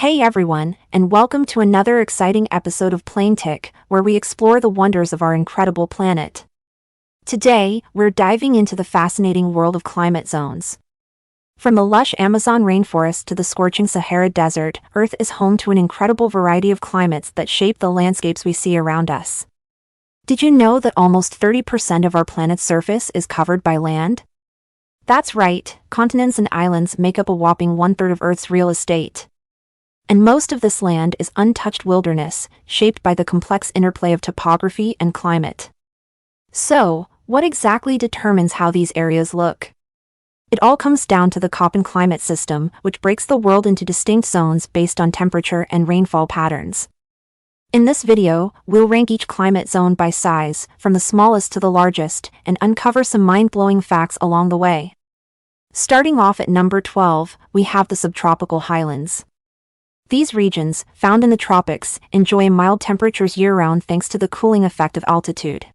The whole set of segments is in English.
Hey everyone, and welcome to another exciting episode of Planetic, where we explore the wonders of our incredible planet. Today, we're diving into the fascinating world of climate zones. From the lush Amazon rainforest to the scorching Sahara Desert, Earth is home to an incredible variety of climates that shape the landscapes we see around us. Did you know that almost 30% of our planet's surface is covered by land? That's right, continents and islands make up a whopping one-third of Earth's real estate. And most of this land is untouched wilderness, shaped by the complex interplay of topography and climate. So, what exactly determines how these areas look? It all comes down to the Koppen climate system, which breaks the world into distinct zones based on temperature and rainfall patterns. In this video, we'll rank each climate zone by size, from the smallest to the largest, and uncover some mind-blowing facts along the way. Starting off at number 12, we have the Subtropical Highlands. These regions, found in the tropics, enjoy mild temperatures year-round thanks to the cooling effect of altitude.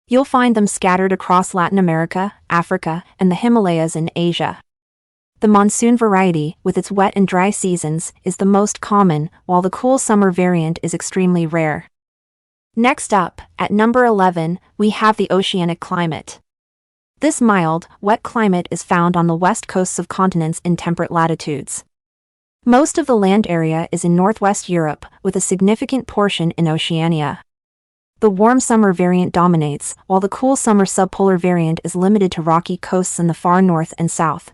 You'll find them scattered across Latin America, Africa, and the Himalayas in Asia. The monsoon variety, with its wet and dry seasons, is the most common, while the cool summer variant is extremely rare. Next up, at number 11, we have the Oceanic climate. This mild, wet climate is found on the west coasts of continents in temperate latitudes. Most of the land area is in northwest Europe, with a significant portion in Oceania. The warm summer variant dominates, while the cool summer subpolar variant is limited to rocky coasts in the far north and south.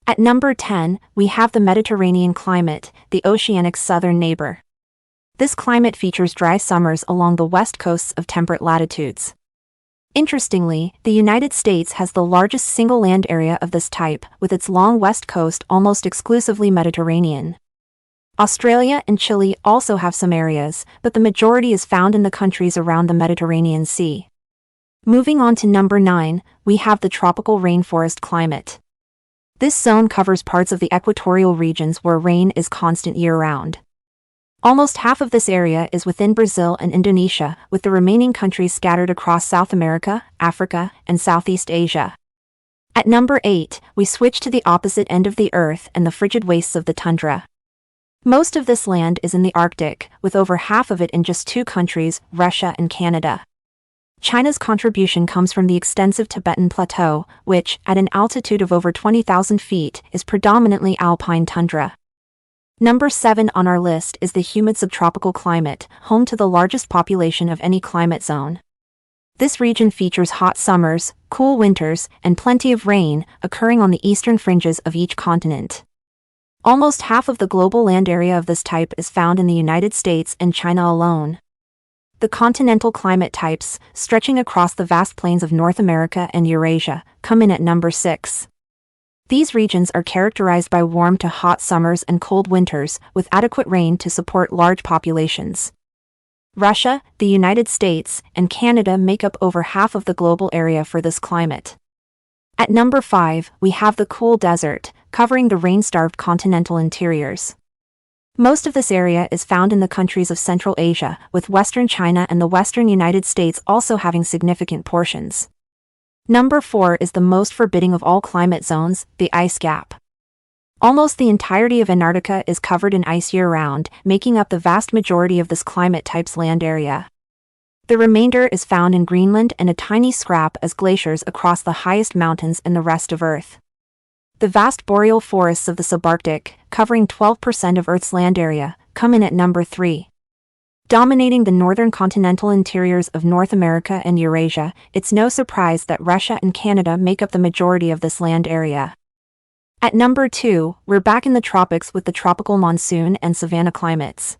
At number 10, we have the Mediterranean climate, the Oceanic's southern neighbor. This climate features dry summers along the west coasts of temperate latitudes. Interestingly, the United States has the largest single land area of this type, with its long west coast almost exclusively Mediterranean. Australia and Chile also have some areas, but the majority is found in the countries around the Mediterranean Sea. Moving on to number 9, we have the tropical rainforest climate. This zone covers parts of the equatorial regions where rain is constant year-round. Almost half of this area is within Brazil and Indonesia, with the remaining countries scattered across South America, Africa, and Southeast Asia. At number 8, we switch to the opposite end of the Earth and the frigid wastes of the tundra. Most of this land is in the Arctic, with over half of it in just two countries, Russia and Canada. China's contribution comes from the extensive Tibetan Plateau, which, at an altitude of over 20,000 feet, is predominantly alpine tundra. Number 7 on our list is the humid subtropical climate, home to the largest population of any climate zone. This region features hot summers, cool winters, and plenty of rain, occurring on the eastern fringes of each continent. Almost half of the global land area of this type is found in the United States and China alone. The continental climate types, stretching across the vast plains of North America and Eurasia, come in at number 6. These regions are characterized by warm to hot summers and cold winters, with adequate rain to support large populations. Russia, the United States, and Canada make up over half of the global area for this climate. At number 5, we have the cool desert, covering the rain-starved continental interiors. Most of this area is found in the countries of Central Asia, with western China and the western United States also having significant portions. Number 4 is the most forbidding of all climate zones, the Icecap. Almost the entirety of Antarctica is covered in ice year-round, making up the vast majority of this climate type's land area. The remainder is found in Greenland and a tiny scrap as glaciers across the highest mountains in the rest of Earth. The vast boreal forests of the Subarctic, covering 12% of Earth's land area, come in at number 3. Dominating the northern continental interiors of North America and Eurasia, it's no surprise that Russia and Canada make up the majority of this land area. At number 2, we're back in the tropics with the tropical monsoon and savanna climates.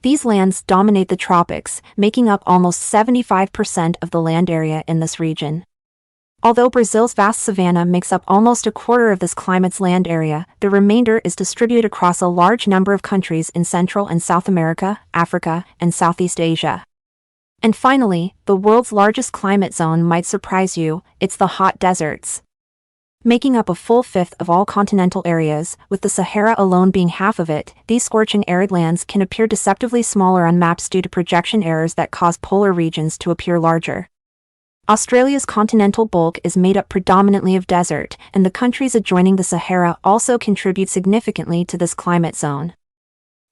These lands dominate the tropics, making up almost 75% of the land area in this region. Although Brazil's vast savanna makes up almost a quarter of this climate's land area, the remainder is distributed across a large number of countries in Central and South America, Africa, and Southeast Asia. And finally, the world's largest climate zone might surprise you, it's the hot deserts. Making up a full fifth of all continental areas, with the Sahara alone being half of it, these scorching arid lands can appear deceptively smaller on maps due to projection errors that cause polar regions to appear larger. Australia's continental bulk is made up predominantly of desert, and the countries adjoining the Sahara also contribute significantly to this climate zone.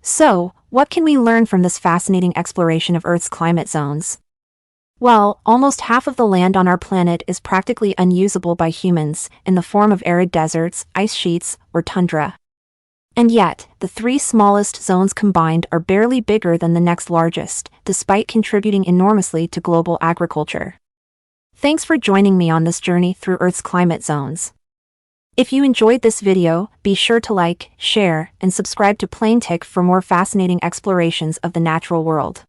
So, what can we learn from this fascinating exploration of Earth's climate zones? Well, almost half of the land on our planet is practically unusable by humans, in the form of arid deserts, ice sheets, or tundra. And yet, the three smallest zones combined are barely bigger than the next largest, despite contributing enormously to global agriculture. Thanks for joining me on this journey through Earth's climate zones. If you enjoyed this video, be sure to like, share, and subscribe to Plain Tick for more fascinating explorations of the natural world.